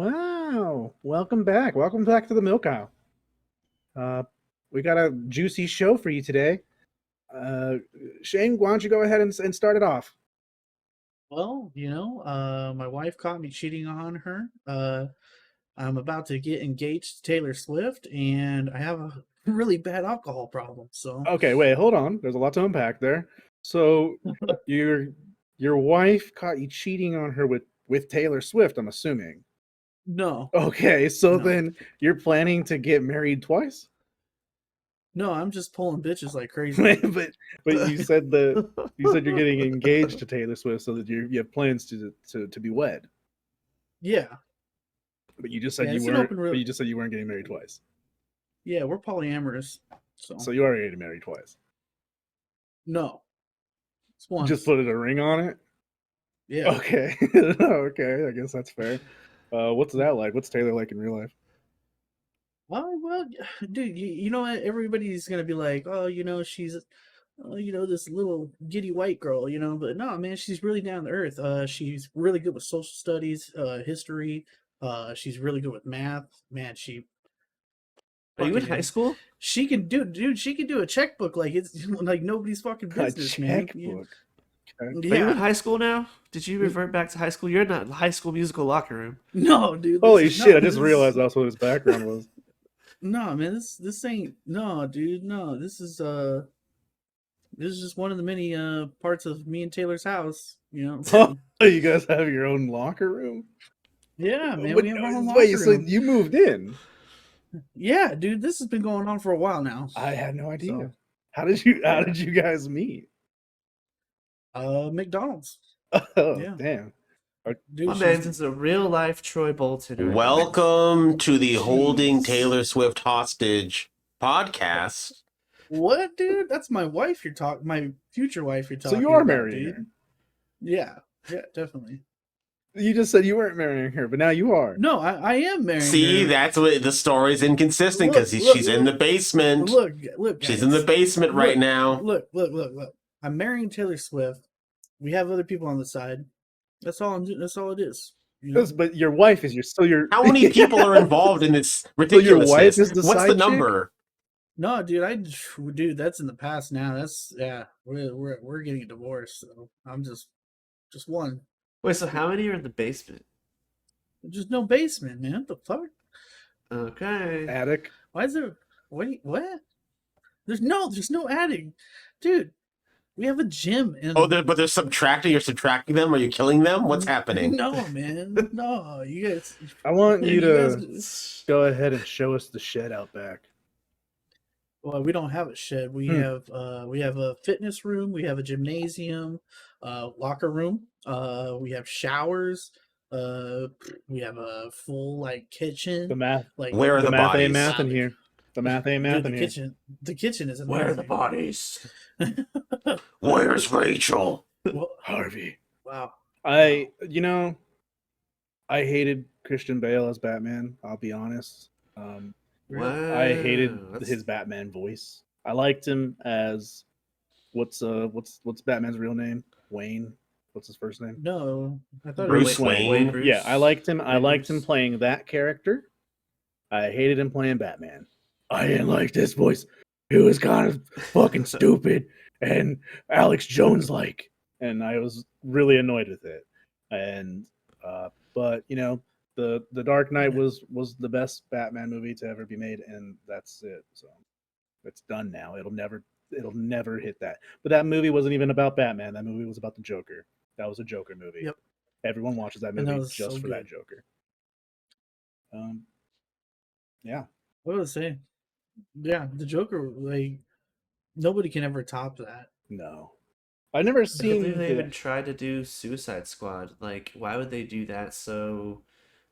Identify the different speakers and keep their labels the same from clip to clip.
Speaker 1: Wow. Welcome back. Welcome back to the Milk Aisle. We got a juicy show for you today. Shane, why don't you go ahead and start it off?
Speaker 2: Well, my wife caught me cheating on her. I'm about to get engaged to Taylor Swift, and I have a really bad alcohol problem. So,
Speaker 1: Okay, wait, hold on. There's a lot to unpack there. So your your wife caught you cheating on her with Taylor Swift, I'm assuming.
Speaker 2: no,
Speaker 1: Okay, so
Speaker 2: no,
Speaker 1: then you're planning to get married twice?
Speaker 2: no, I'm just pulling bitches like crazy.
Speaker 1: but you said you're getting engaged to Taylor Swift so that you have plans to be wed.
Speaker 2: Yeah,
Speaker 1: But you just said
Speaker 2: yeah,
Speaker 1: you
Speaker 2: it's an
Speaker 1: weren't.
Speaker 2: open
Speaker 1: But
Speaker 2: real.
Speaker 1: you just said you weren't getting married twice.
Speaker 2: Yeah, we're polyamorous. So,
Speaker 1: So you are getting married twice.
Speaker 2: no, it's
Speaker 1: Just
Speaker 2: once.
Speaker 1: put a ring on it.
Speaker 2: Yeah.
Speaker 1: Okay, okay. I guess that's fair. What's that like? What's Taylor like in real life?
Speaker 2: Well, dude, you know what? Everybody's gonna be like, oh, she's this little giddy white girl, but no, man, she's really down to earth. She's really good with social studies, history. She's really good with math. Man, she
Speaker 3: Are you in high
Speaker 2: fucking
Speaker 3: school?
Speaker 2: she can do, dude. She can do a checkbook like it's like nobody's fucking
Speaker 1: A
Speaker 2: business, man.
Speaker 1: checkbook. Okay.
Speaker 3: Are you in
Speaker 2: Yeah.
Speaker 3: high school now? Did you revert back to high school? You're not in the High School Musical locker room.
Speaker 2: No, dude.
Speaker 1: Holy shit! I
Speaker 2: This
Speaker 1: just
Speaker 2: is
Speaker 1: realized that's what his background was.
Speaker 2: no, man. This ain't no, dude. No, this is just one of the many parts of me and Taylor's house.
Speaker 1: Oh, you guys have your own locker room?
Speaker 2: Yeah, man,
Speaker 1: But,
Speaker 2: we have our own
Speaker 1: wait,
Speaker 2: locker
Speaker 1: so
Speaker 2: room.
Speaker 1: you moved in?
Speaker 2: Yeah, dude, this has been going on for a while now.
Speaker 1: I had no idea.
Speaker 2: So,
Speaker 1: How did you guys meet?
Speaker 2: McDonald's.
Speaker 1: Oh,
Speaker 2: Yeah,
Speaker 1: damn.
Speaker 2: dude,
Speaker 3: My man's is a real life Troy Bolton. Right now.
Speaker 4: Welcome to the Holding
Speaker 2: Jeez.
Speaker 4: Taylor Swift Hostage podcast.
Speaker 2: What, dude? That's my wife. You're talking, my future wife. You're
Speaker 1: So
Speaker 2: talking.
Speaker 1: you are
Speaker 2: about,
Speaker 1: marrying
Speaker 2: dude.
Speaker 1: her?
Speaker 2: Yeah, definitely.
Speaker 1: You just said you weren't marrying her, but now you are.
Speaker 2: No, I am marrying
Speaker 4: See,
Speaker 2: her.
Speaker 4: that's what the story's inconsistent because
Speaker 2: Look,
Speaker 4: she's in the basement.
Speaker 2: Look,
Speaker 4: She's
Speaker 2: guys.
Speaker 4: in the basement right now.
Speaker 2: Look. I'm marrying Taylor Swift. We have other people on the side. That's all I'm doing. That's all it is.
Speaker 1: But your wife is your.
Speaker 4: How many people are involved in this
Speaker 1: So your
Speaker 4: ridiculousness?
Speaker 1: wife is the
Speaker 4: What's
Speaker 1: side
Speaker 4: the number?
Speaker 2: No, dude, that's in the past now. That's we're getting a divorce. So I'm just one.
Speaker 3: Wait, so how many are in the basement?
Speaker 2: Just no basement, man. What the fuck?
Speaker 3: Okay.
Speaker 1: Attic.
Speaker 2: Why is there? What? There's no attic, dude. We have a gym and
Speaker 4: But they're subtracting. You're subtracting them. Are you killing them? What's happening?
Speaker 2: No, man. No, you guys.
Speaker 1: I want you to
Speaker 2: guys,
Speaker 1: go ahead and show us the shed out back.
Speaker 2: well, we don't have a shed. We have a fitness room. We have a gymnasium, locker room. We have showers. We have a full like kitchen.
Speaker 1: The math.
Speaker 2: Like
Speaker 4: Where are
Speaker 1: The
Speaker 4: the
Speaker 1: math ain't
Speaker 4: bodies?
Speaker 1: math in here. The math ain't math
Speaker 2: dude,
Speaker 1: in
Speaker 2: the
Speaker 1: here.
Speaker 2: The kitchen is
Speaker 3: Where are the
Speaker 2: amazing.
Speaker 3: bodies?
Speaker 4: Where's Rachel?
Speaker 2: Well,
Speaker 1: Harvey.
Speaker 2: wow.
Speaker 1: I hated Christian Bale as Batman. I'll be honest.
Speaker 3: Wow.
Speaker 1: I hated
Speaker 3: That's-
Speaker 1: his Batman voice. I liked him as what's Batman's real name? Wayne. What's his first name?
Speaker 2: No, I thought
Speaker 4: Bruce
Speaker 2: it was
Speaker 4: Wayne.
Speaker 3: Bruce.
Speaker 1: Yeah, I liked him. I
Speaker 3: Wayne
Speaker 1: liked him
Speaker 3: Bruce.
Speaker 1: playing that character. I hated him playing Batman. I didn't like this voice. It was kind of fucking stupid and Alex Jones like, and I was really annoyed with it. And but the Dark Knight was the best Batman movie to ever be made, and that's it. So it's done now. It'll never hit that. But that movie wasn't even about Batman. That movie was about the Joker. That was a Joker movie.
Speaker 2: Yep.
Speaker 1: Everyone watches that
Speaker 2: And that
Speaker 1: movie
Speaker 2: was
Speaker 1: just
Speaker 2: so
Speaker 1: for that
Speaker 2: good.
Speaker 1: Joker. Yeah.
Speaker 2: What was I saying? Yeah, the Joker, like nobody can ever top that.
Speaker 1: No. I've never
Speaker 3: I can't
Speaker 1: seen
Speaker 3: believe they
Speaker 1: the-
Speaker 3: even tried to do Suicide Squad. Like, why would they do that so,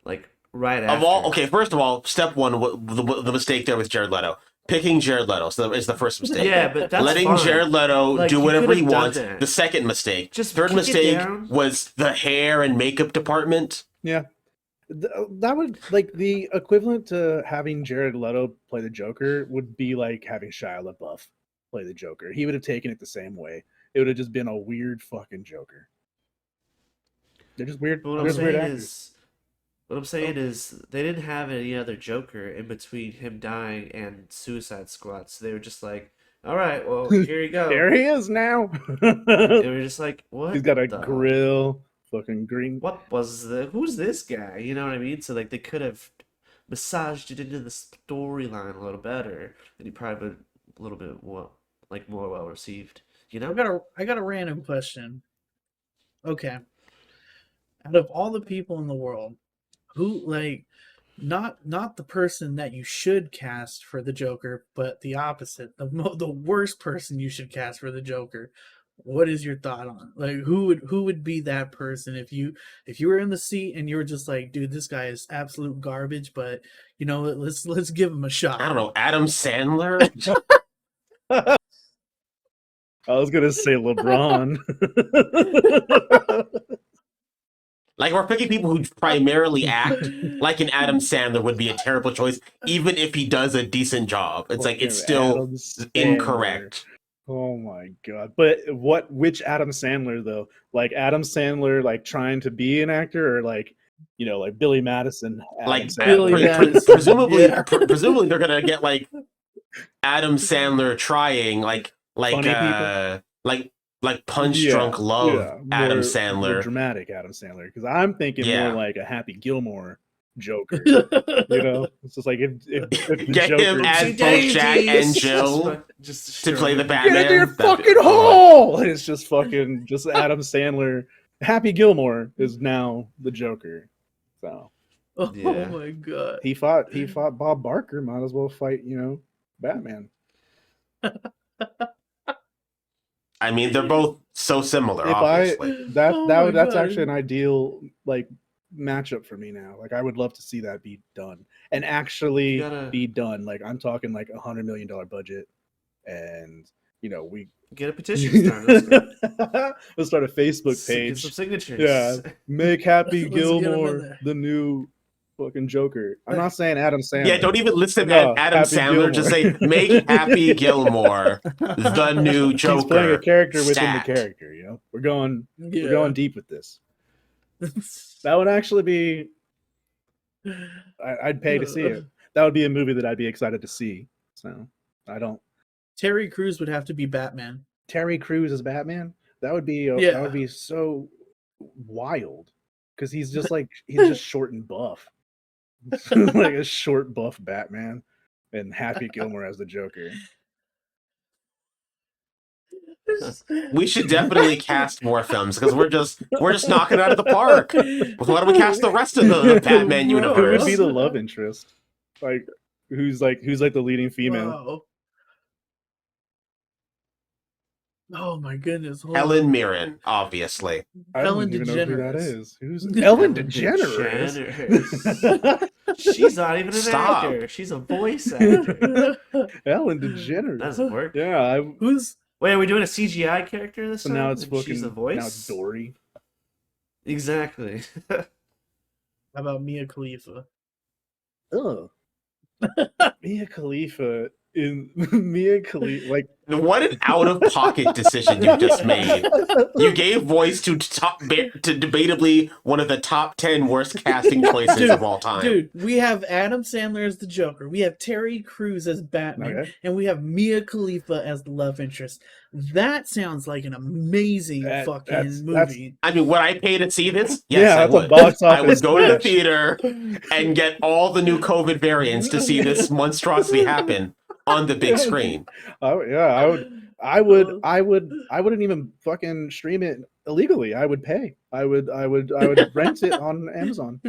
Speaker 3: like, right after?
Speaker 4: Okay, first of all, step one, the mistake there with Jared Leto. Picking Jared Leto is the first mistake.
Speaker 3: Yeah, but that's
Speaker 4: Letting
Speaker 3: fine.
Speaker 4: Jared Leto
Speaker 3: Like,
Speaker 4: do
Speaker 3: you
Speaker 4: whatever
Speaker 3: could've
Speaker 4: he
Speaker 3: done
Speaker 4: wants.
Speaker 3: that.
Speaker 4: The second mistake.
Speaker 3: Just
Speaker 4: Third
Speaker 3: kick it
Speaker 4: mistake
Speaker 3: down.
Speaker 4: was the hair and makeup department.
Speaker 1: Yeah. That would, like, the equivalent to having Jared Leto play the Joker would be like having Shia LaBeouf play the Joker. He would have taken it the same way. It would have just been a weird fucking Joker. They're just weird.
Speaker 3: But what
Speaker 1: They're
Speaker 3: I'm
Speaker 1: just weird
Speaker 3: saying
Speaker 1: actors.
Speaker 3: is, What I'm saying is they didn't have any other Joker in between him dying and Suicide Squad, so they were just like, "All right, well, here you go."
Speaker 1: There he is now.
Speaker 3: They were just like, "What?
Speaker 1: He's got a
Speaker 3: the-
Speaker 1: grill, fucking green.
Speaker 3: What was the? Who's this guy?" You know what I mean? So like they could have massaged it into the storyline a little better, and he probably been a little bit more well received. You know?
Speaker 2: I got a random question. Okay. Out of all the people in the world, who like not the person that you should cast for the Joker, but the opposite, the worst person you should cast for the Joker. What is your thought on it? Like who would be that person if you were in the seat and you were just like, dude, this guy is absolute garbage, but you know, let's give him a shot.
Speaker 4: I don't know, Adam Sandler.
Speaker 1: I was gonna say LeBron.
Speaker 4: Like, we're picking people who primarily act like an Adam Sandler would be a terrible choice, even if he does a decent job. It's like, it's still
Speaker 1: Adam Sandler.
Speaker 4: incorrect.
Speaker 1: Oh my god! But which Adam Sandler though? Like Adam Sandler, like trying to be an actor, or like, you know, like Billy Madison. Adam
Speaker 4: Like,
Speaker 1: Sandler?
Speaker 4: presumably,
Speaker 2: Yeah.
Speaker 4: presumably they're gonna get like Adam Sandler trying like
Speaker 1: Funny
Speaker 4: punch
Speaker 1: Yeah,
Speaker 4: drunk love
Speaker 1: yeah,
Speaker 4: Adam
Speaker 1: more
Speaker 4: Sandler.
Speaker 1: dramatic Adam Sandler. Because I'm thinking
Speaker 4: Yeah.
Speaker 1: more like a Happy Gilmore Joker. You know, it's just like if the
Speaker 4: Get him
Speaker 1: Joker
Speaker 4: as both Jack and Jill
Speaker 3: Just
Speaker 4: to play the
Speaker 3: straight-
Speaker 4: Batman.
Speaker 1: get into your
Speaker 4: That'd be-
Speaker 1: fucking hole, and it's just fucking just Adam Sandler. Happy Gilmore is now the Joker. So
Speaker 2: Oh
Speaker 3: Yeah.
Speaker 2: my god.
Speaker 1: he fought Bob Barker. Might as well fight, you know, Batman.
Speaker 4: I mean, they're both so similar,
Speaker 1: If
Speaker 4: obviously.
Speaker 1: that's
Speaker 2: Oh my
Speaker 1: that's
Speaker 2: God.
Speaker 1: actually an ideal like matchup for me now. Like I would love to see that be done and actually
Speaker 3: You gotta-
Speaker 1: be done. Like I'm talking like $100 million budget, and you know we
Speaker 3: Get a petition started. Let's go.
Speaker 1: let's start a Facebook
Speaker 3: Get
Speaker 1: page.
Speaker 3: some signatures.
Speaker 1: Yeah. Make Happy
Speaker 2: Let's get 'em in
Speaker 1: Gilmore
Speaker 2: there.
Speaker 1: the new fucking Joker. I'm not saying Adam Sandler.
Speaker 4: Yeah, don't even list him
Speaker 1: No,
Speaker 4: as Adam
Speaker 1: Happy
Speaker 4: Sandler. Just say,
Speaker 1: Gilmore.
Speaker 4: make Happy Gilmore the new Joker.
Speaker 1: He's playing a character within
Speaker 4: Stat.
Speaker 1: the character. You know, we're going
Speaker 2: Yeah.
Speaker 1: deep with this. That would actually be. I'd pay to see it. That would be a movie that I'd be excited to see. So I don't.
Speaker 2: Terry Crews would have to be Batman.
Speaker 1: Terry Crews as Batman. That would be
Speaker 2: Yeah.
Speaker 1: that would be so wild because he's just like he's just short and buff, like a short buff Batman, and Happy Gilmore as the Joker.
Speaker 4: We should definitely cast more films because we're just knocking it out of the park. Why don't we cast the rest of the Batman
Speaker 1: Who would
Speaker 4: universe?
Speaker 1: be the love interest? Like who's like the leading female?
Speaker 2: Wow. Oh my goodness. hold
Speaker 4: Helen
Speaker 2: on.
Speaker 4: Mirren, obviously.
Speaker 1: I don't
Speaker 2: Ellen
Speaker 1: even know who that
Speaker 2: DeGeneres.
Speaker 1: is. Who's Ellen DeGeneres?
Speaker 3: She's not even an
Speaker 4: Stop.
Speaker 3: actor. She's a voice actor.
Speaker 1: Ellen DeGeneres.
Speaker 3: That doesn't work.
Speaker 1: Yeah,
Speaker 2: Who's
Speaker 3: Wait, are we doing a CGI character this
Speaker 1: so
Speaker 3: time?
Speaker 1: now it's
Speaker 3: And
Speaker 1: fucking
Speaker 3: She's a voice.
Speaker 1: now it's Dory.
Speaker 3: Exactly.
Speaker 2: how about Mia Khalifa?
Speaker 1: Ugh. Mia Khalifa in Mia Khalifa like
Speaker 4: What an out-of-pocket decision you just made. You gave voice to debatably one of the top 10 worst casting choices
Speaker 2: Dude,
Speaker 4: of all time.
Speaker 2: Dude, we have Adam Sandler as the Joker. We have Terry Crews as Batman.
Speaker 1: Okay.
Speaker 2: And we have Mia Khalifa as the love interest. That sounds like an amazing
Speaker 1: That-
Speaker 2: fucking
Speaker 1: that's-
Speaker 2: movie.
Speaker 4: I mean, would I pay to see this?
Speaker 1: Yeah,
Speaker 4: Yes, I
Speaker 1: that's a
Speaker 4: would.
Speaker 1: box
Speaker 4: I would
Speaker 1: office
Speaker 4: go to the
Speaker 1: smash.
Speaker 4: theater and get all the new COVID variants to see this monstrosity happen on the big screen.
Speaker 1: Oh yeah, I wouldn't even fucking stream it illegally. I would pay. I would rent it on Amazon.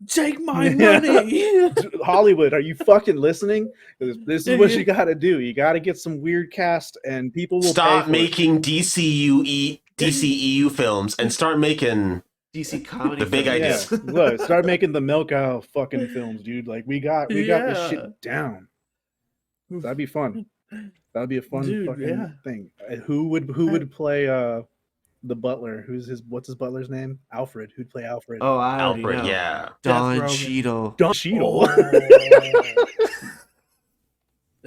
Speaker 2: Take my
Speaker 1: Yeah.
Speaker 2: money.
Speaker 1: Hollywood, are you fucking listening? This is what you got to do. You got to get some weird cast, and people will pay
Speaker 4: Stop
Speaker 1: for it.
Speaker 4: making DCEU films and start making
Speaker 3: DC comedy.
Speaker 4: The big
Speaker 3: films.
Speaker 4: idea.
Speaker 1: Yeah, look, start making the Melk fucking films, dude. Like we got this
Speaker 2: Yeah.
Speaker 1: shit down. That'd be fun. That'd be a fun
Speaker 2: Dude,
Speaker 1: fucking
Speaker 2: yeah.
Speaker 1: thing. Who would play the butler? What's his butler's name? Alfred. Who'd play Alfred?
Speaker 3: Oh, I already
Speaker 4: Alfred,
Speaker 3: know.
Speaker 4: yeah.
Speaker 3: Don
Speaker 2: Death Rogan.
Speaker 3: Cheadle.
Speaker 1: Don Cheadle.
Speaker 2: Oh.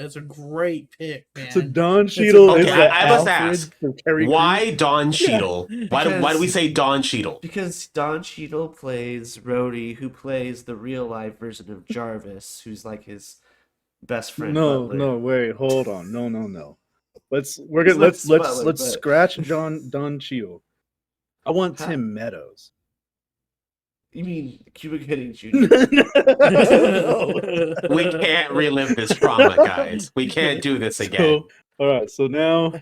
Speaker 2: That's a great pick, man.
Speaker 1: So Don
Speaker 2: It's a
Speaker 1: Cheadle
Speaker 2: great-
Speaker 1: is
Speaker 4: Okay,
Speaker 1: the
Speaker 4: I must
Speaker 1: Alfred
Speaker 4: ask,
Speaker 1: for Terry
Speaker 4: why
Speaker 1: Crews?
Speaker 4: Don Cheadle? Why do we say Don Cheadle?
Speaker 3: Because Don Cheadle plays Rhodey, who plays the real life version of Jarvis, who's like his best friend.
Speaker 1: No,
Speaker 3: Butler.
Speaker 1: no, wait, hold on. No. Let's
Speaker 3: He's
Speaker 1: let's
Speaker 3: not
Speaker 1: let's
Speaker 3: Butler,
Speaker 1: let's
Speaker 3: but-
Speaker 1: scratch Don Cheadle. I want
Speaker 3: Huh?
Speaker 1: Tim Meadows.
Speaker 3: You mean Cuba Gooding Jr.?
Speaker 1: No.
Speaker 4: We can't relive this trauma, guys. We can't do this again.
Speaker 1: So, all right, so now,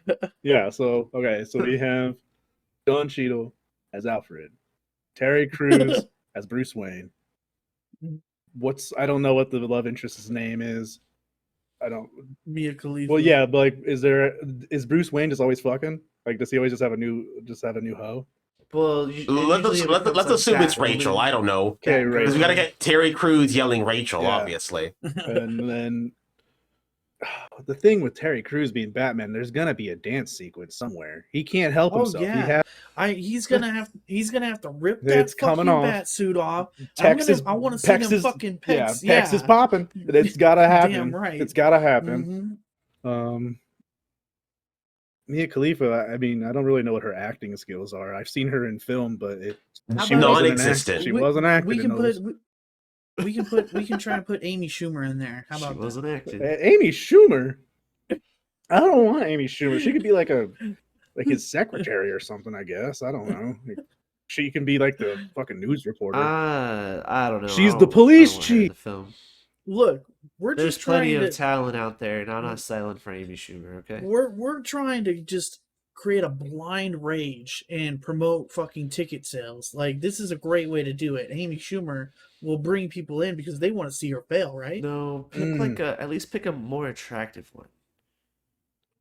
Speaker 1: yeah, so okay, so we have Don Cheadle as Alfred, Terry Crews as Bruce Wayne. I don't know what the love interest's name is. I don't.
Speaker 2: Mia Khalifa.
Speaker 1: Well, yeah, but like, is Bruce Wayne just always fucking? Like, does he always just have a new hoe?
Speaker 3: Well,
Speaker 4: Let's assume it's Rachel. I don't know.
Speaker 1: Okay,
Speaker 4: Because
Speaker 1: Rachel.
Speaker 4: we gotta get Terry Crews yelling Rachel,
Speaker 1: Yeah.
Speaker 4: obviously.
Speaker 1: And then the thing with Terry Crews being Batman, there's gonna be a dance sequence somewhere. He can't help
Speaker 2: Oh,
Speaker 1: himself.
Speaker 2: yeah. He's gonna have to rip that
Speaker 1: It's coming
Speaker 2: fucking
Speaker 1: off.
Speaker 2: bat suit off.
Speaker 1: Texas,
Speaker 2: I want to see them fucking pecs.
Speaker 1: Yeah, Pex is popping. It's gotta happen.
Speaker 2: Damn right.
Speaker 1: It's gotta happen.
Speaker 2: Mhm.
Speaker 1: Mia Khalifa, I mean, I don't really know what her acting skills are. I've seen her in film, but
Speaker 2: How
Speaker 1: she
Speaker 2: about
Speaker 1: wasn't
Speaker 4: non-existent.
Speaker 1: She wasn't acting.
Speaker 2: We can
Speaker 1: in those.
Speaker 2: we can try and put Amy Schumer in there. How
Speaker 3: She
Speaker 2: about that?
Speaker 3: wasn't acting.
Speaker 1: Amy Schumer. I don't want Amy Schumer. She could be like his secretary or something. I guess I don't know. She can be like the fucking news reporter.
Speaker 3: I don't know.
Speaker 1: She's
Speaker 3: I
Speaker 1: the
Speaker 3: don't-
Speaker 1: police
Speaker 3: I don't want her in
Speaker 1: chief.
Speaker 3: the film.
Speaker 2: Look, we're
Speaker 3: There's
Speaker 2: just
Speaker 3: plenty
Speaker 2: trying
Speaker 3: of
Speaker 2: to
Speaker 3: talent out there, and I'm not silent for Amy Schumer. Okay.
Speaker 2: we're trying to just create a blind rage and promote fucking ticket sales. Like, this is a great way to do it. Amy Schumer will bring people in because they want to see her fail, right?
Speaker 3: No, pick at least pick a more attractive one.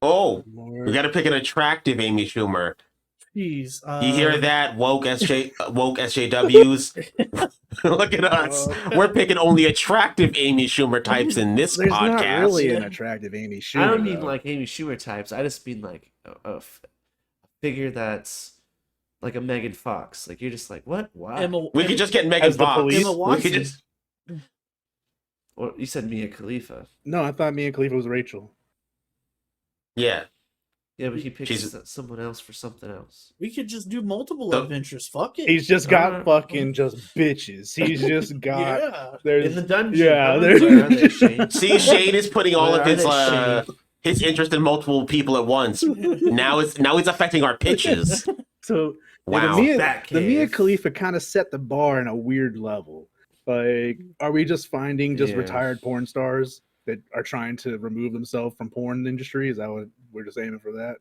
Speaker 4: Oh, we gotta pick an attractive Amy Schumer.
Speaker 2: Jeez.
Speaker 4: You hear that, woke SJWs? Look at us. We're picking only attractive Amy Schumer types in this
Speaker 1: There's
Speaker 4: podcast.
Speaker 1: not really an attractive Amy Schumer.
Speaker 3: I don't mean
Speaker 1: though.
Speaker 3: like Amy Schumer types. I just mean like a figure that's like a Megan Fox. Like you're just like, what? Why?
Speaker 4: We could just get Megan
Speaker 1: As the
Speaker 4: Fox.
Speaker 1: police?
Speaker 2: Emma
Speaker 4: We
Speaker 2: Watson.
Speaker 4: could just
Speaker 3: Or you said Mia Khalifa.
Speaker 1: No, I thought Mia Khalifa was Rachel.
Speaker 4: yeah.
Speaker 3: Yeah, but he picks
Speaker 4: She's-
Speaker 3: someone else for something else.
Speaker 2: We could just do multiple
Speaker 4: The-
Speaker 2: love interests. Fuck it.
Speaker 1: He's just got
Speaker 3: Uh,
Speaker 1: fucking just bitches. He's just got
Speaker 2: yeah.
Speaker 1: there's
Speaker 3: In the dungeon.
Speaker 1: yeah,
Speaker 3: Where
Speaker 1: there's-
Speaker 3: are they, Shane?
Speaker 4: See, Shane is putting all
Speaker 3: Where
Speaker 4: of
Speaker 3: are
Speaker 4: his
Speaker 3: they, Shane?
Speaker 4: his interest in multiple people at once. Now it's affecting our pitches.
Speaker 1: so
Speaker 4: Wow.
Speaker 1: the Mia
Speaker 3: Batcave.
Speaker 1: Khalifa kind of set the bar in a weird level. Like, are we just finding just
Speaker 3: Yeah.
Speaker 1: retired porn stars that are trying to remove themselves from porn industry? Is that what we're just aiming for that?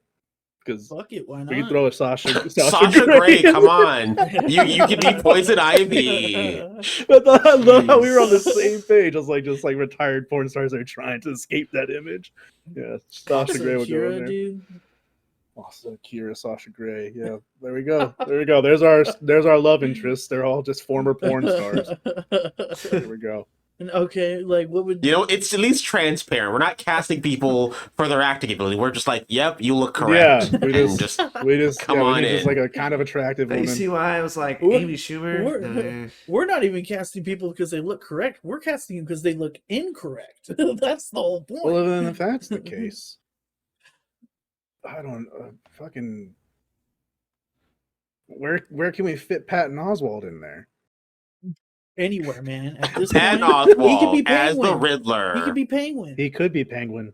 Speaker 1: Because
Speaker 2: Fuck it. Why
Speaker 1: we can
Speaker 2: not?
Speaker 1: throw a Sasha
Speaker 4: Sasha Grey, come on. You can be Poison Ivy.
Speaker 1: But I love how we were on the same page. I was like, just like retired porn stars are trying to escape that image. Yeah, Sasha Grey would go in
Speaker 2: Kira,
Speaker 1: there.
Speaker 2: dude.
Speaker 1: Also, Kira, Sasha Grey. Yeah, there we go. There we go. There's our love interests. They're all just former porn stars. There we go.
Speaker 2: And okay, like what would
Speaker 4: You know, it's at least transparent. We're not casting people for their acting ability. We're just like, yep, you look correct.
Speaker 1: Yeah, we
Speaker 4: And
Speaker 1: just
Speaker 4: just
Speaker 1: we just
Speaker 4: Come
Speaker 1: yeah, we
Speaker 4: on
Speaker 1: need just
Speaker 4: in.
Speaker 1: like a kind of attractive
Speaker 3: You
Speaker 1: woman.
Speaker 3: see why I was like
Speaker 2: We're-
Speaker 3: Amy Schumer?
Speaker 2: we're- We're not even casting people because they look correct. We're casting them because they look incorrect. That's the whole point.
Speaker 1: Well, then if that's the case, I don't fucking where can we fit Patton Oswalt in there?
Speaker 2: Anywhere, man. At this
Speaker 4: Pat
Speaker 2: point, he could be
Speaker 4: Oswalt as the
Speaker 2: Penguin.
Speaker 4: Riddler.
Speaker 2: He could be Penguin.
Speaker 1: He could be Penguin.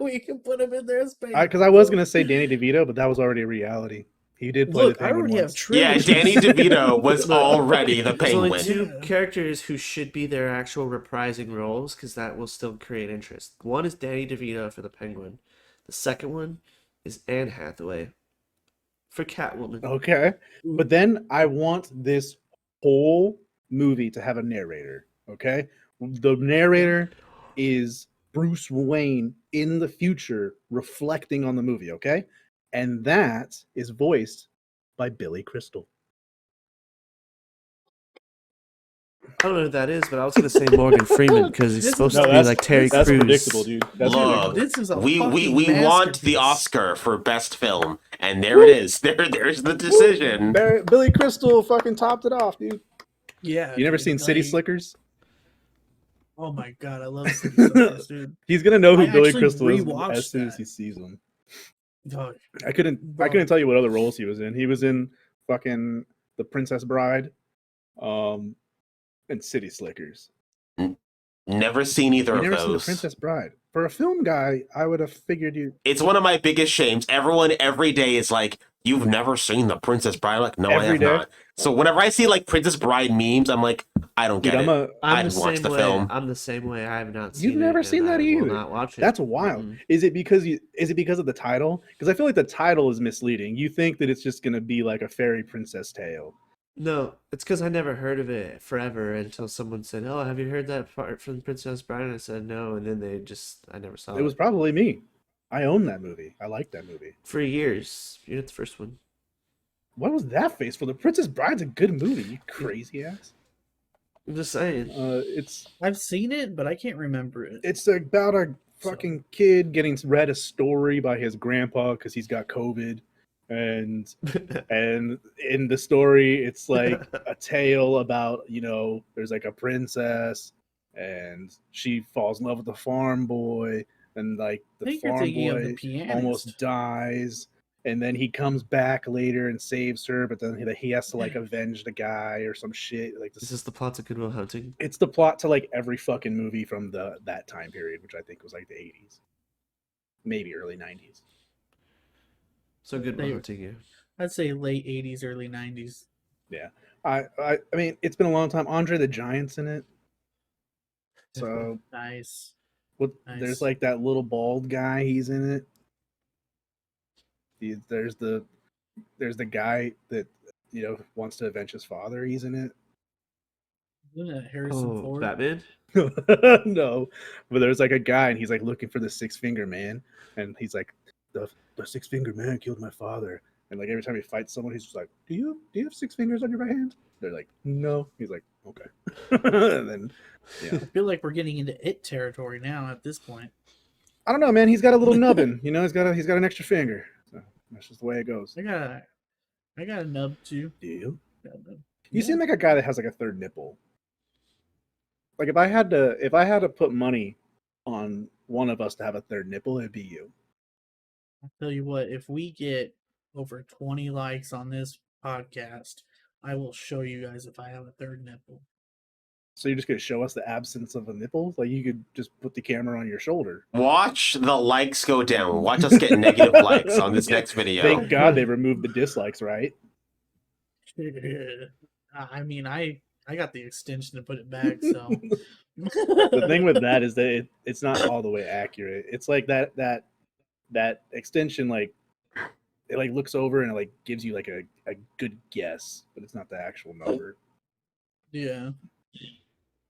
Speaker 2: We can put him in there as Penguin.
Speaker 1: Because I was gonna say Danny DeVito, but that was already a reality. He did play
Speaker 2: Look,
Speaker 1: the
Speaker 2: I
Speaker 1: Penguin
Speaker 2: already have
Speaker 1: once.
Speaker 4: Yeah,
Speaker 2: trilogies.
Speaker 4: Danny DeVito was already the
Speaker 3: There's only
Speaker 4: Penguin.
Speaker 3: two
Speaker 2: Yeah.
Speaker 3: characters who should be their actual reprising roles because that will still create interest. One is Danny DeVito for the Penguin. The second one is Anne Hathaway for Catwoman.
Speaker 1: Okay, but then I want this whole movie to have a narrator. Okay, the narrator is Bruce Wayne in the future reflecting on the movie. Okay, and that is voiced by Billy Crystal.
Speaker 3: I don't know who that is, but I was gonna say Morgan Freeman because he's
Speaker 2: This
Speaker 3: supposed
Speaker 2: is-
Speaker 3: to be like Terry
Speaker 1: That's
Speaker 3: Crews.
Speaker 1: predictable, dude. That's
Speaker 4: Look,
Speaker 1: predictable.
Speaker 2: This is a
Speaker 4: we
Speaker 2: fucking
Speaker 4: want the
Speaker 2: masterpiece.
Speaker 4: Oscar for best film, and there it is. There's the decision.
Speaker 1: Billy Crystal fucking topped it off, dude.
Speaker 2: Yeah.
Speaker 1: You never
Speaker 2: dude,
Speaker 1: seen City
Speaker 2: like,
Speaker 1: Slickers?
Speaker 2: Oh my god, I love City Slickers, dude.
Speaker 1: He's gonna know who
Speaker 2: I
Speaker 1: Billy
Speaker 2: actually
Speaker 1: Crystal is
Speaker 2: rewatched
Speaker 1: as soon as
Speaker 2: that.
Speaker 1: he sees him.
Speaker 2: Dog,
Speaker 1: I couldn't
Speaker 2: bro.
Speaker 1: tell you what other roles he was in. He was in fucking The Princess Bride, and City Slickers.
Speaker 4: Never seen either
Speaker 1: You
Speaker 4: of
Speaker 1: never seen The
Speaker 4: those.
Speaker 1: Princess Bride. For a film guy, I would have figured you.
Speaker 4: It's one of my biggest shames. Everyone every day is like, "You've never seen The Princess Bride?" I'm like, no, I
Speaker 1: Every
Speaker 4: have
Speaker 1: day?
Speaker 4: not. So whenever I see like Princess Bride memes, I'm like, I don't
Speaker 1: Dude,
Speaker 4: get
Speaker 1: I'm
Speaker 4: it.
Speaker 1: a.
Speaker 4: I
Speaker 3: I'm the
Speaker 4: didn't watch
Speaker 3: same
Speaker 4: the
Speaker 3: way.
Speaker 4: film.
Speaker 3: I'm the same way. I have not seen
Speaker 1: You've
Speaker 3: it.
Speaker 1: never
Speaker 3: and
Speaker 1: seen that
Speaker 3: I will
Speaker 1: either.
Speaker 3: not watch it.
Speaker 1: That's wild.
Speaker 3: Mm-mm.
Speaker 1: Is it because of the title? Because I feel like the title is misleading. You think that it's just gonna be like a fairy princess tale.
Speaker 3: No, it's because I never heard of it forever until someone said, "Oh, have you heard that part from Princess Bride?" And I said no, and then I never saw
Speaker 1: It was probably me. I own that movie. I like that movie.
Speaker 3: for years. You're not the first one.
Speaker 1: What was that face for? The Princess Bride's a good movie. You crazy ass.
Speaker 3: I'm just saying.
Speaker 2: I've seen it, but I can't remember it.
Speaker 1: It's about a fucking kid getting read a story by his grandpa because he's got COVID, and in the story it's like a tale about, there's like a princess and she falls in love with the farm boy, and like
Speaker 2: I
Speaker 1: the
Speaker 2: think you're
Speaker 1: farm
Speaker 2: thinking of the
Speaker 1: boy almost
Speaker 2: pianist.
Speaker 1: dies, and then he comes back later and saves her, but then he has to like avenge the guy or some shit like
Speaker 3: Is
Speaker 1: this.
Speaker 3: this the plot of Good Will Hunting?
Speaker 1: It's the plot to like every fucking movie from that time period, which I think was like the 80s, maybe early 90s.
Speaker 3: So Good Will
Speaker 2: They-
Speaker 3: Hunting, yeah.
Speaker 2: I'd say late 80s, early 90s.
Speaker 1: Yeah, I mean, it's been a long time. Andre the Giant's in it, so
Speaker 2: Nice.
Speaker 1: there's
Speaker 2: Nice.
Speaker 1: like that little bald guy. He's in it. There's the guy that wants to avenge his father. He's in it.
Speaker 2: Isn't it Harrison
Speaker 3: Oh,
Speaker 2: Ford?
Speaker 3: Batman?
Speaker 1: No, but there's like a guy and he's like looking for the six finger man, and he's like, the six finger man killed my father, and like every time he fights someone, he's just like, do you have six fingers on your right hand? They're like, no. He's like, okay. And then
Speaker 2: I feel like we're getting into it territory now at this point.
Speaker 1: I don't know, man. He's got a little nubbin. He's got an extra finger. So that's just the way it goes.
Speaker 2: I got a nub too.
Speaker 1: Do you?
Speaker 2: Got a nub.
Speaker 1: You seem like a guy that has like a third nipple. Like if I had to put money on one of us to have a third nipple, it'd be you.
Speaker 2: I'll tell you what, if we get over 20 likes on this podcast, I will show you guys if I have a third nipple.
Speaker 1: So you're just gonna show us the absence of a nipple? Like you could just put the camera on your shoulder.
Speaker 4: Watch the likes go down. Watch us get negative likes on this next video.
Speaker 1: Thank God they removed the dislikes, right?
Speaker 2: I mean, I got the extension to put it back, so.
Speaker 1: The thing with that is that it's not all the way accurate. It's like that extension, like it like looks over and it like gives you like a good guess, but it's not the actual number.
Speaker 2: Yeah.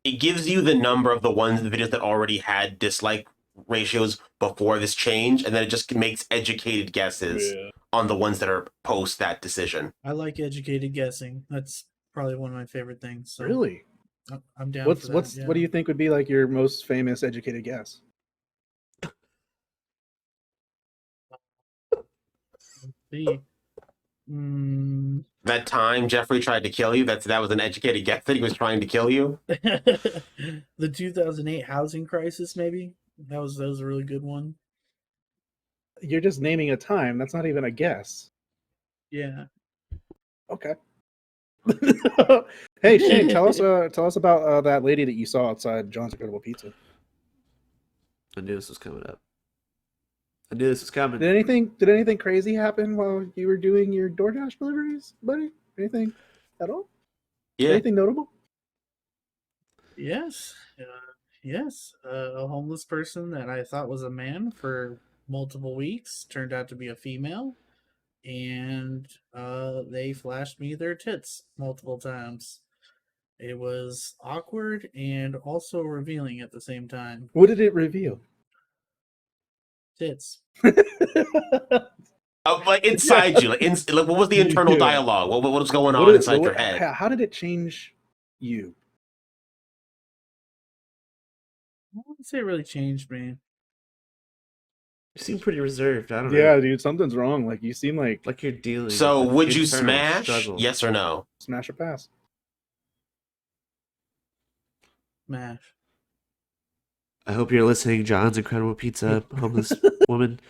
Speaker 4: It gives you the number of the videos that already had dislike ratios before this change, and then it just makes educated guesses on the ones that are post that decision.
Speaker 2: I like educated guessing. That's probably one of my favorite things. So
Speaker 1: Really?
Speaker 2: I'm down
Speaker 1: What
Speaker 2: for that.
Speaker 1: do you think would be like your most famous educated guess?
Speaker 2: See.
Speaker 4: That time Jeffrey tried to kill you, that was an educated guess that he was trying to kill you.
Speaker 2: The 2008 housing crisis, maybe? That was a really good one.
Speaker 1: You're just naming a time. That's not even a guess.
Speaker 2: Yeah.
Speaker 1: Okay. Hey, Shane, tell us about that lady that you saw outside John's Incredible Pizza.
Speaker 3: I knew this was coming up. I knew this was coming.
Speaker 1: Did anything crazy happen while you were doing your DoorDash deliveries, buddy? Anything at all?
Speaker 4: Yeah.
Speaker 1: Anything notable?
Speaker 2: Yes. Yes. A homeless person that I thought was a man for multiple weeks turned out to be a female. And they flashed me their tits multiple times. It was awkward and also revealing at the same time.
Speaker 1: What did it reveal?
Speaker 2: Tits.
Speaker 4: Like inside you, like what was the internal dialogue? What was going on inside your head?
Speaker 1: How did it change you?
Speaker 2: I wouldn't say it really changed me.
Speaker 3: You seem pretty reserved. I don't know.
Speaker 1: Yeah, dude, something's wrong. Like you seem like
Speaker 3: Like you're dealing.
Speaker 4: So
Speaker 3: with an
Speaker 4: would you
Speaker 3: internal
Speaker 4: smash?
Speaker 3: struggle.
Speaker 4: Yes or no?
Speaker 1: smash or pass.
Speaker 2: Smash.
Speaker 3: I hope you're listening, John's Incredible Pizza, homeless woman.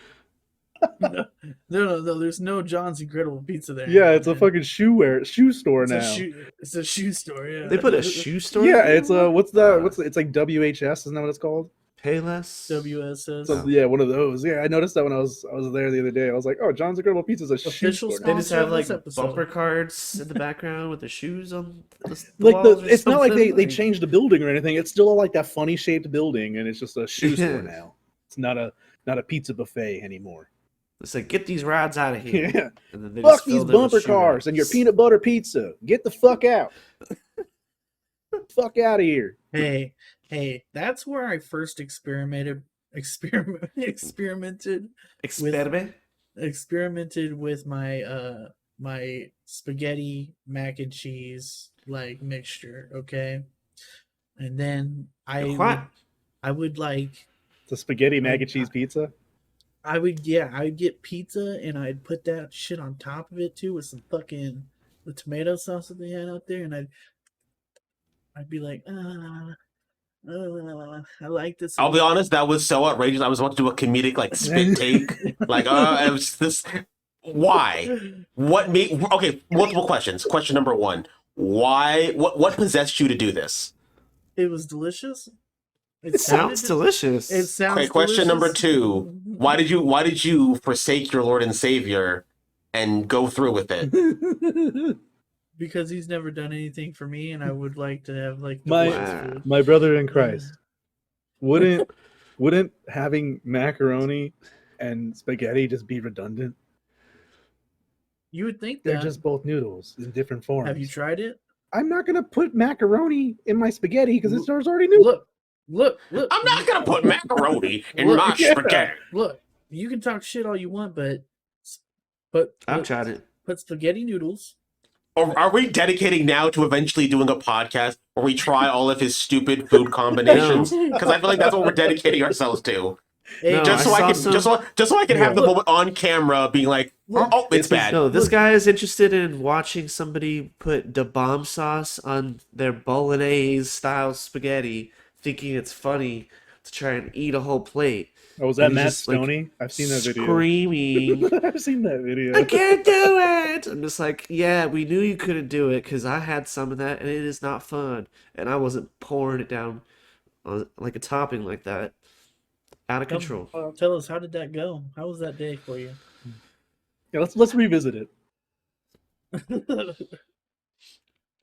Speaker 2: No, there's no John's Incredible Pizza there.
Speaker 1: Yeah,
Speaker 2: anymore,
Speaker 1: it's a
Speaker 2: man.
Speaker 1: fucking shoe store
Speaker 2: It's
Speaker 1: now.
Speaker 2: it's a shoe store. Yeah.
Speaker 3: They put a shoe store.
Speaker 1: Yeah,
Speaker 3: in
Speaker 1: it's
Speaker 3: there?
Speaker 1: it's like WHS, isn't that what it's called?
Speaker 3: Payless.
Speaker 2: WSS.
Speaker 1: So, yeah, one of those. Yeah, I noticed that when I was there the other day. I was like, oh, John's Incredible Pizza is a shoe
Speaker 2: Official
Speaker 1: store.
Speaker 3: They
Speaker 1: now.
Speaker 3: just have like
Speaker 2: Sponsor of this episode.
Speaker 3: bumper cards in the background with the shoes on the
Speaker 1: Like
Speaker 3: walls or
Speaker 1: it's not like
Speaker 3: something,
Speaker 1: they changed the building or anything. It's still like that funny shaped building, and it's just a shoe
Speaker 3: Yeah.
Speaker 1: store now. It's not a pizza buffet anymore.
Speaker 3: It's like, get these rides out of here.
Speaker 1: Yeah.
Speaker 3: And then they
Speaker 1: Fuck
Speaker 3: just
Speaker 1: these
Speaker 3: filled it with
Speaker 1: bumper
Speaker 3: shoe
Speaker 1: cars and your
Speaker 3: racks.
Speaker 1: peanut butter pizza. Get the fuck out. Fuck out of here.
Speaker 2: Hey, that's where I first experimented
Speaker 3: Experiment.
Speaker 2: with my spaghetti mac and cheese like mixture, okay? And then
Speaker 3: What?
Speaker 2: I would like
Speaker 1: The spaghetti mac and cheese pizza.
Speaker 2: I'd get pizza and I'd put that shit on top of it too with some fucking the tomato sauce that they had out there, and I'd be like, I like this.
Speaker 4: I'll be honest, that was so outrageous. I was about to do a comedic like spit take. Like, it was this. Why? What made? Okay, multiple questions. Question number one: Why? What possessed you to do this?
Speaker 2: It was delicious.
Speaker 3: It sounds delicious.
Speaker 2: It sounds.
Speaker 4: Okay, question number
Speaker 2: delicious.
Speaker 4: two: Why did you forsake your Lord and Savior and go through with it?
Speaker 2: Because he's never done anything for me, and I would like to have like
Speaker 1: My-
Speaker 2: delicious food.
Speaker 1: My brother in Christ. Wouldn't having macaroni and spaghetti just be redundant?
Speaker 2: You would think
Speaker 1: They're
Speaker 2: that.
Speaker 1: just both noodles in different forms.
Speaker 2: Have you tried it?
Speaker 1: I'm not gonna put macaroni in my spaghetti because there's already noodles.
Speaker 2: Look.
Speaker 4: I'm not gonna put macaroni in
Speaker 2: Look,
Speaker 4: my
Speaker 1: yeah.
Speaker 4: spaghetti.
Speaker 2: Look, you can talk shit all you want, but
Speaker 3: I've tried it.
Speaker 2: Put spaghetti noodles.
Speaker 4: Are we dedicating now to eventually doing a podcast where we try all of his stupid food combinations? Because I feel like that's what we're dedicating ourselves to.
Speaker 2: Hey,
Speaker 3: No,
Speaker 4: Just so
Speaker 3: I
Speaker 4: I
Speaker 3: saw
Speaker 4: can,
Speaker 3: some-
Speaker 4: just so I can have the
Speaker 2: Look.
Speaker 4: moment on camera, being like, "Oh, it's bad."
Speaker 3: No, this
Speaker 2: Look.
Speaker 3: guy is interested in watching somebody put the bomb sauce on their bolognese style spaghetti, thinking it's funny to try and eat a whole plate.
Speaker 1: Oh, was that
Speaker 3: And he's
Speaker 1: Matt
Speaker 3: just, like,
Speaker 1: Stoney? I've seen that video.
Speaker 3: Screaming,
Speaker 1: I've seen that video.
Speaker 3: I can't do it! I'm just like, yeah, we knew you couldn't do it because I had some of that and it is not fun. And I wasn't pouring it down like a topping like that. Out of control.
Speaker 2: Tell us, how did that go? How was that day for you?
Speaker 1: Yeah, let's revisit it.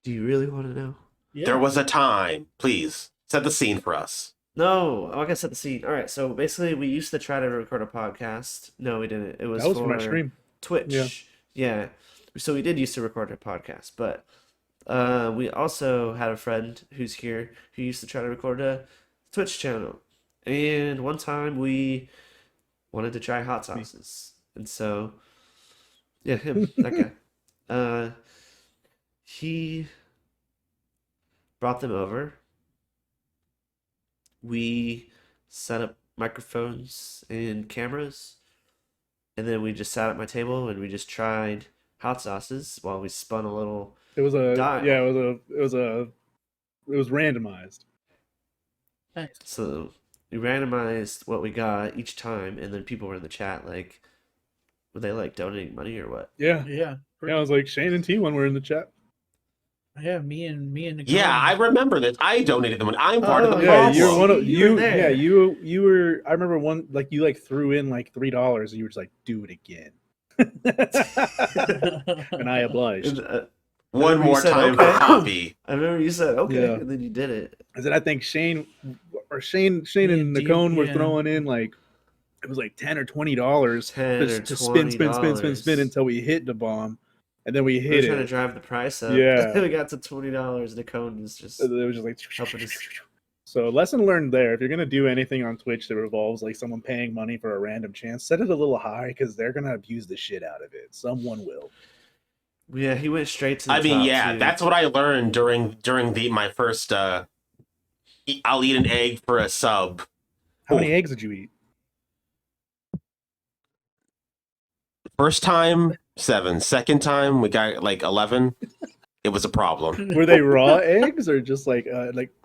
Speaker 3: Do you really want to know?
Speaker 2: Yeah.
Speaker 4: There was a time. Please set the scene for us.
Speaker 3: No, I guess set the scene. All right, so basically, we used to try to record a podcast. No, we didn't. It was
Speaker 1: That was for my stream.
Speaker 3: Twitch. Yeah. So we did used to record a podcast, but we also had a friend who's here who used to try to record a Twitch channel. And one time we wanted to try hot sauces. And so, yeah, him, that guy. He brought them over. We set up microphones and cameras, and then we just sat at my table and we just tried hot sauces while we spun a little.
Speaker 1: It was a
Speaker 3: Dial.
Speaker 1: yeah. It was randomized.
Speaker 2: Nice.
Speaker 3: So we randomized what we got each time, and then people were in the chat like, were they like donating money or what?
Speaker 1: Yeah.
Speaker 2: Yeah.
Speaker 1: Yeah, I was like Shane and T1 were in the chat.
Speaker 2: Yeah, me and Nicole.
Speaker 4: Yeah, I remember this. I donated them. I'm part of
Speaker 3: Oh,
Speaker 4: the
Speaker 1: Yeah,
Speaker 4: problem.
Speaker 1: you're one of
Speaker 3: You were
Speaker 1: you.
Speaker 3: there.
Speaker 1: Yeah, you were. I remember one like you like threw in like $3, and you were just like, do it again. And I obliged.
Speaker 3: And,
Speaker 4: One
Speaker 3: You
Speaker 4: more
Speaker 3: said,
Speaker 4: time
Speaker 3: okay.
Speaker 4: for Poppy.
Speaker 3: I remember you said okay,
Speaker 1: Yeah.
Speaker 3: and then you did it.
Speaker 1: I said I think Shane and
Speaker 2: Yeah,
Speaker 1: Nicole were
Speaker 2: yeah.
Speaker 1: throwing in like it was like $10 or $20
Speaker 3: $10 or
Speaker 1: to spin
Speaker 3: $20.
Speaker 1: until we hit the bomb, and then we
Speaker 3: We were
Speaker 1: hit
Speaker 3: trying to
Speaker 1: it.
Speaker 3: drive the price up.
Speaker 1: Yeah.
Speaker 3: we got to $20. The cone was just
Speaker 1: It was just like
Speaker 3: helping us.
Speaker 1: So lesson learned there. If you're gonna do anything on Twitch that revolves like someone paying money for a random chance, set it a little high because they're gonna abuse the shit out of it. Someone will.
Speaker 3: Yeah, he went straight to the
Speaker 4: I mean,
Speaker 3: top,
Speaker 4: yeah,
Speaker 3: too.
Speaker 4: that's what I learned during my first. I'll eat an egg for a sub.
Speaker 1: How
Speaker 4: Oh.
Speaker 1: many eggs did you eat?
Speaker 4: First time 7. Second time we got like 11. it was a problem.
Speaker 1: Were they raw eggs or just like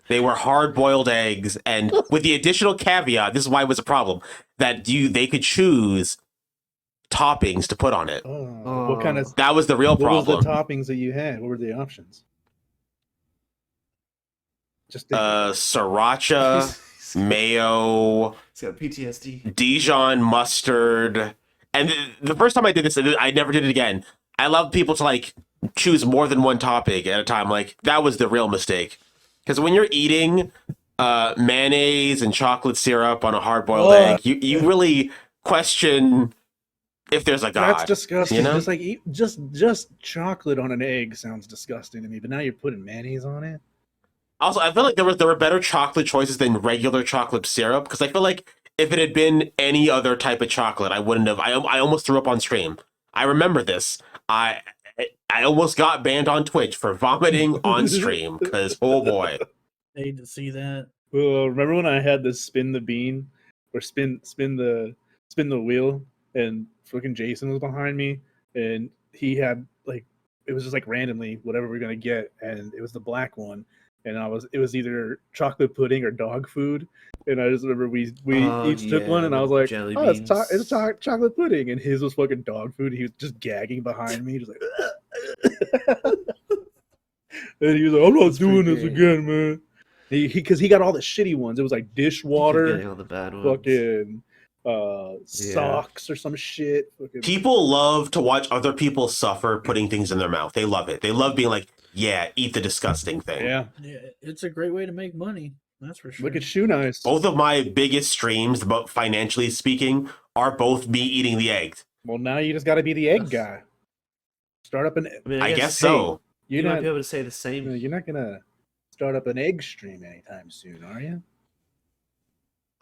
Speaker 4: They were hard-boiled eggs, and with the additional caveat, this is why it was a problem, that they could choose toppings to put on it.
Speaker 1: what kind of
Speaker 4: That was the real
Speaker 1: what was the
Speaker 4: problem.
Speaker 1: toppings that you had? What were the options? Just
Speaker 4: Sriracha, mayo,
Speaker 3: He's got PTSD.
Speaker 4: Dijon mustard. And the first time I did this, I never did it again. I love people to like choose more than one topping at a time. Like that was the real mistake. Because when you're eating mayonnaise and chocolate syrup on a hard-boiled egg, you really question if there's a God.
Speaker 1: That's disgusting.
Speaker 4: You know?
Speaker 1: Just like just chocolate on an egg sounds disgusting to me. But now you're putting mayonnaise on it.
Speaker 4: Also, I feel like there were better chocolate choices than regular chocolate syrup. Because I feel like if it had been any other type of chocolate, I wouldn't have. I almost threw up on stream. I remember this. I almost got banned on Twitch for vomiting on stream. Because oh boy.
Speaker 2: I hate to see that.
Speaker 1: Remember when I had to spin the bean or spin the wheel, and fucking Jason was behind me, and he had like it was just like randomly whatever we are gonna get, and it was the black one, and it was either chocolate pudding or dog food, and I just remember we each took one, and I was like,
Speaker 3: jelly
Speaker 1: oh,
Speaker 3: beans.
Speaker 1: it's chocolate pudding, and his was fucking dog food. He was just gagging behind me, just like, and he was like, I'm not doing this again, man. Because he got all the shitty ones. It was like dishwater,
Speaker 3: Getting all the bad ones.
Speaker 1: fucking socks or some shit. Fucking...
Speaker 4: People love to watch other people suffer putting things in their mouth. They love it. They love being like, yeah, eat the disgusting thing.
Speaker 1: Yeah.
Speaker 2: It's a great way to make money. That's for sure.
Speaker 1: Look at Shoe Nice.
Speaker 4: Both of my biggest streams, about financially speaking, are both me eating the egg.
Speaker 1: Well, now you just got to be the egg guy. Start up an.
Speaker 3: I mean,
Speaker 4: I guess so.
Speaker 3: You might
Speaker 1: You're not
Speaker 3: be able to say the same.
Speaker 1: You're not gonna start up an egg stream anytime soon, are you?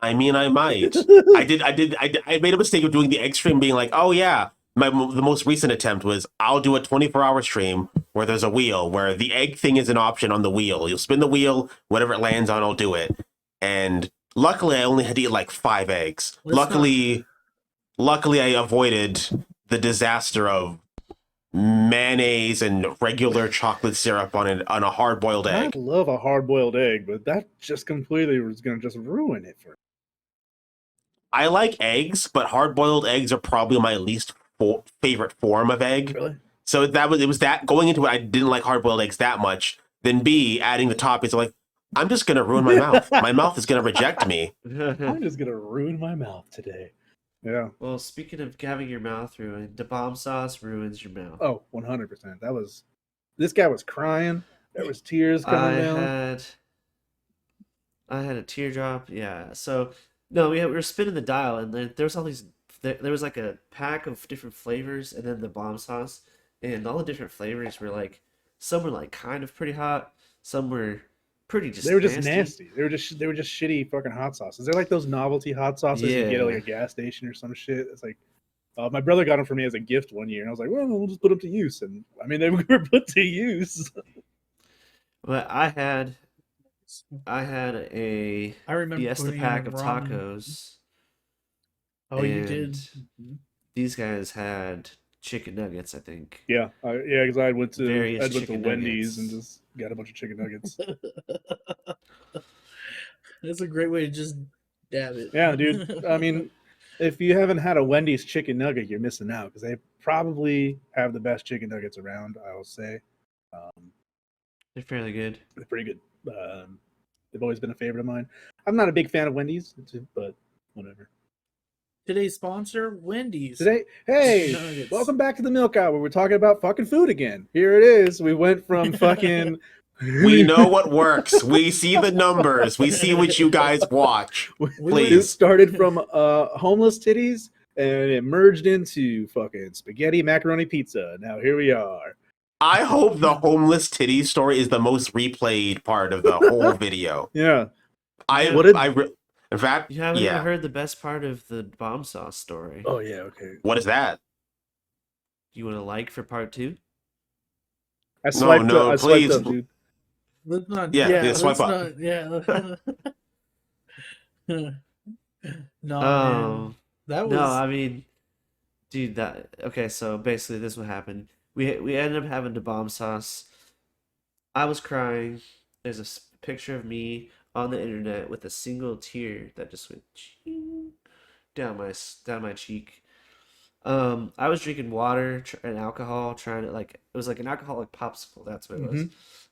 Speaker 4: I mean, I might. I made a mistake of doing the egg stream, being like, oh yeah. The most recent attempt was I'll do a 24-hour stream where there's a wheel where the egg thing is an option on the wheel. You'll spin the wheel, whatever it lands on, I'll do it. And luckily, I only had to eat like 5 eggs. Luckily, I avoided the disaster of mayonnaise and regular chocolate syrup on a hard-boiled egg.
Speaker 1: I love a hard-boiled egg, but that just completely was gonna just ruin it for me.
Speaker 4: I like eggs, but hard-boiled eggs are probably my least favorite form of egg.
Speaker 1: Really?
Speaker 4: So it was that going into it, I didn't like hard-boiled eggs that much. Then B, adding the toppings, I'm like, I'm just gonna ruin my mouth. My mouth is gonna reject me.
Speaker 1: I'm just gonna ruin my mouth today. Yeah.
Speaker 3: Well, speaking of having your mouth ruined, the bomb sauce ruins your mouth.
Speaker 1: Oh, 100%. This guy was crying. There was tears coming down.
Speaker 3: I had a teardrop. Yeah. So no, we were spinning the dial, and there was all these. There was like a pack of different flavors, and then the bomb sauce, and all the different flavors were like, some were like kind of pretty hot, some were pretty just.
Speaker 1: They were just nasty. They were just shitty fucking hot sauces. They're like those novelty hot sauces you get at like a gas station or some shit. It's like my brother got them for me as a gift one year, and I was like, well, we'll just put them to use. And I mean, they were put to use.
Speaker 3: But I had a
Speaker 2: I remember
Speaker 3: Fiesta
Speaker 2: putting
Speaker 3: pack
Speaker 2: in
Speaker 3: of
Speaker 2: ramen.
Speaker 3: tacos.
Speaker 2: Oh, you
Speaker 3: and
Speaker 2: did.
Speaker 3: These guys had chicken nuggets, I think.
Speaker 1: Yeah, because I went to
Speaker 3: Various
Speaker 1: Wendy's
Speaker 3: chicken
Speaker 1: and just got a bunch of chicken nuggets.
Speaker 2: That's a great way to just dab it.
Speaker 1: Yeah, dude. I mean, if you haven't had a Wendy's chicken nugget, you're missing out because they probably have the best chicken nuggets around. I will say,
Speaker 3: They're fairly good.
Speaker 1: they're pretty good. They've always been a favorite of mine. I'm not a big fan of Wendy's, but whatever.
Speaker 2: Today's sponsor, Wendy's.
Speaker 1: Hey,
Speaker 2: Nuggets.
Speaker 1: welcome back to the Milk Hour. We're talking about fucking food again. Here it is. We went from fucking.
Speaker 4: We know what works. We see the numbers. We see what you guys watch.
Speaker 1: It
Speaker 4: Please.
Speaker 1: started from homeless titties and it merged into fucking spaghetti macaroni pizza. Now here we are.
Speaker 4: I hope the homeless titty story is the most replayed part of the whole video.
Speaker 1: Yeah.
Speaker 4: In fact,
Speaker 3: You haven't
Speaker 4: yeah.
Speaker 3: even heard the best part of the bomb sauce story.
Speaker 1: Oh yeah. Okay.
Speaker 4: What is that?
Speaker 3: You want to like for part 2?
Speaker 1: I swiped
Speaker 4: no,
Speaker 1: up. I swiped
Speaker 4: please.
Speaker 1: up, dude.
Speaker 2: Let's not.
Speaker 4: Yeah, swipe
Speaker 2: let's
Speaker 4: up.
Speaker 2: Not, yeah. No,
Speaker 3: Oh.
Speaker 2: man. That was.
Speaker 3: No, I mean, dude, okay, so basically this is what happened. We ended up having the bomb sauce. I was crying. There's a picture of me on the internet with a single tear that just went ching down my cheek. I was drinking water and alcohol, trying to like it was like an alcoholic popsicle. That's what it was,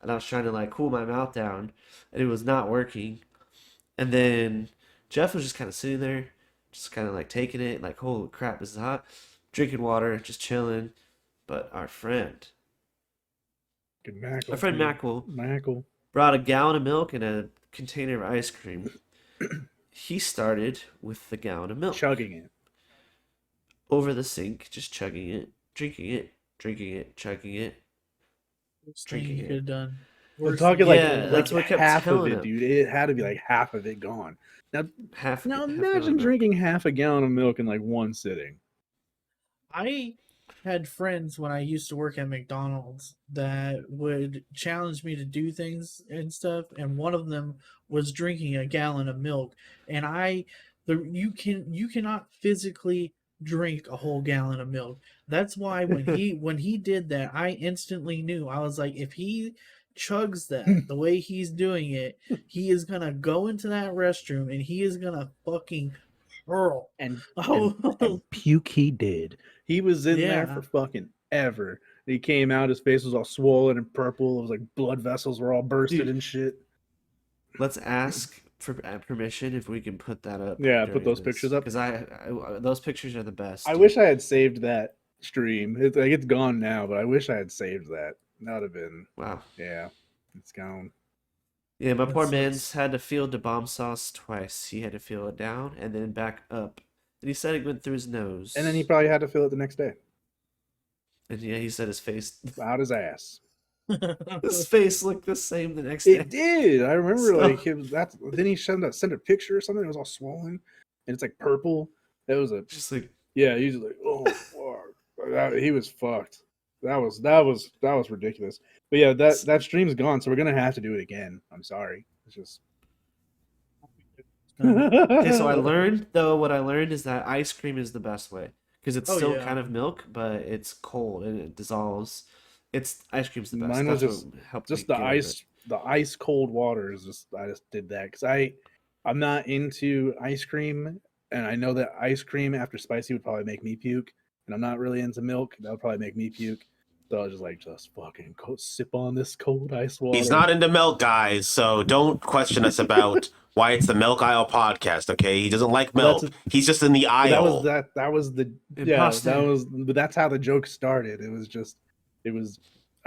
Speaker 3: and I was trying to like cool my mouth down, and it was not working. And then Jeff was just kind of sitting there, just kind of like taking it, like holy crap, this is hot. Drinking water, just chilling. But our friend Mackle brought a gallon of milk and a container of ice cream. He started with the gallon of milk.
Speaker 1: Chugging it.
Speaker 3: Over the sink, just chugging it, drinking it, chugging it, drinking
Speaker 2: You
Speaker 3: it.
Speaker 2: could have done.
Speaker 1: We're talking like,
Speaker 3: Yeah, that's what I kept
Speaker 1: half of
Speaker 3: telling
Speaker 1: it,
Speaker 3: him.
Speaker 1: dude. It had to be like half of it gone. Now
Speaker 3: Half
Speaker 1: imagine
Speaker 3: gallon of milk.
Speaker 1: drinking half a gallon of milk in like one sitting.
Speaker 2: I had friends when I used to work at McDonald's that would challenge me to do things and stuff, and one of them was drinking a gallon of milk. And you cannot physically drink a whole gallon of milk. That's why when he did that, I instantly knew. I was like, if he chugs that the way he's doing it, he is gonna go into that restroom and he is gonna fucking hurl.
Speaker 1: And
Speaker 2: Oh,
Speaker 1: puke he did. He was in there
Speaker 2: Yeah.
Speaker 1: for fucking ever. He came out, his face was all swollen and purple. It was like blood vessels were all bursted
Speaker 3: Dude.
Speaker 1: and shit.
Speaker 3: Let's ask for permission if we can put that up.
Speaker 1: Yeah, put those pictures up.
Speaker 3: Because I those pictures are the best.
Speaker 1: I
Speaker 3: dude.
Speaker 1: wish I had saved that stream. It's gone now, but I wish I had saved that. That would have been,
Speaker 3: Wow.
Speaker 1: yeah, it's gone.
Speaker 3: Yeah, my poor
Speaker 2: That's-
Speaker 3: man's had to feel the bomb sauce twice. He had to feel it down and then back up. And he said it went through his nose.
Speaker 1: And then he probably had to fill it the next day.
Speaker 3: And yeah, he said his face
Speaker 1: Out his ass.
Speaker 3: his face looked the same the next day.
Speaker 1: It did. I remember
Speaker 3: So-
Speaker 1: like it was that. Then he sent a picture or something. It was all swollen and it's like purple. It was a
Speaker 3: Just like
Speaker 1: yeah. He's like, oh, fuck. He was fucked. That was ridiculous. But yeah, that stream's gone, so we're gonna have to do it again. I'm sorry. It's just.
Speaker 3: okay, so I learned though. What I learned is that ice cream is the best way because it's
Speaker 2: Oh,
Speaker 3: still
Speaker 2: yeah.
Speaker 3: kind of milk, but it's cold and it dissolves. It's ice cream's the best.
Speaker 1: Mine was
Speaker 3: That's
Speaker 1: just
Speaker 3: what helped
Speaker 1: just
Speaker 3: me
Speaker 1: the
Speaker 3: get over it.
Speaker 1: the ice cold water is just I just did that because I'm not into ice cream, and I know that ice cream after spicy would probably make me puke, and I'm not really into milk. That would probably make me puke. So I was just fucking sip on this cold ice water.
Speaker 4: He's not into milk, guys, so don't question us about why it's the Milk Aisle podcast, okay? He doesn't like
Speaker 1: Well,
Speaker 4: milk. He's just in the
Speaker 1: But
Speaker 4: aisle.
Speaker 1: that was the
Speaker 3: Imposter.
Speaker 1: but that's how the joke started.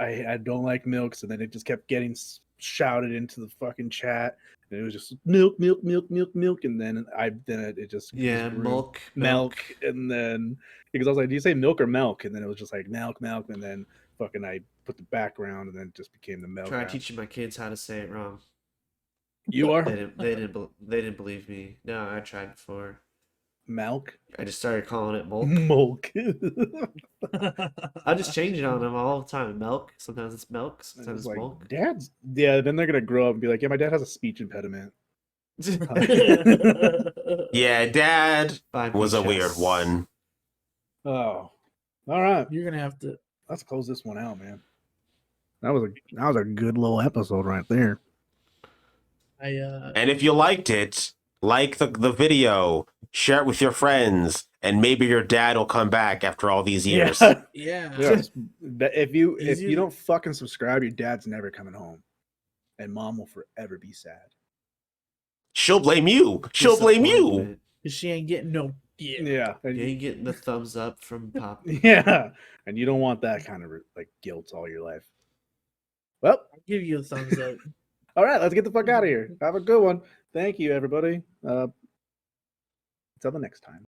Speaker 1: I don't like milk, so then it just kept getting shouted into the fucking chat, and it was just milk, and then it just
Speaker 3: Yeah,
Speaker 1: grew.
Speaker 3: milk.
Speaker 1: And then because I was like, do you say milk or milk? And then it was just like milk, and then fucking I put the background, and then it just became the milk.
Speaker 3: Trying
Speaker 1: app.
Speaker 3: to teach my kids how to say it wrong.
Speaker 1: You are
Speaker 3: They didn't believe me. No, I tried before.
Speaker 1: milk,
Speaker 3: I just started calling it milk.
Speaker 1: milk.
Speaker 3: I just change it on them all the time. Milk. Sometimes it's milk.
Speaker 1: It's
Speaker 3: Sometimes it's
Speaker 1: like
Speaker 3: milk.
Speaker 1: dad's then they're gonna grow up and be like, yeah, my dad has a speech impediment.
Speaker 4: Yeah, Dad
Speaker 3: Buy me
Speaker 4: was a weird
Speaker 3: chess.
Speaker 4: one.
Speaker 1: Oh, all right.
Speaker 2: You're gonna have to.
Speaker 1: Let's close this one out, man. That was a good little episode right there.
Speaker 4: And if you liked it, like the video, share it with your friends, and maybe your dad will come back after all these years.
Speaker 1: Yeah.
Speaker 2: Yeah.
Speaker 1: Yes. If you
Speaker 2: Easier-
Speaker 1: don't fucking subscribe, your dad's never coming home, and mom will forever be sad.
Speaker 4: She'll blame you. She'll blame you.
Speaker 3: Disappointment.
Speaker 2: 'Cause she ain't getting no. Yeah.
Speaker 1: Yeah.
Speaker 3: Yeah, you getting the thumbs up from Pop.
Speaker 1: Yeah. And you don't want that kind of like guilt all your life. Well,
Speaker 2: I'll give you a thumbs up.
Speaker 1: all right, let's get the fuck out of here. Have a good one. Thank you, everybody. Until the next time.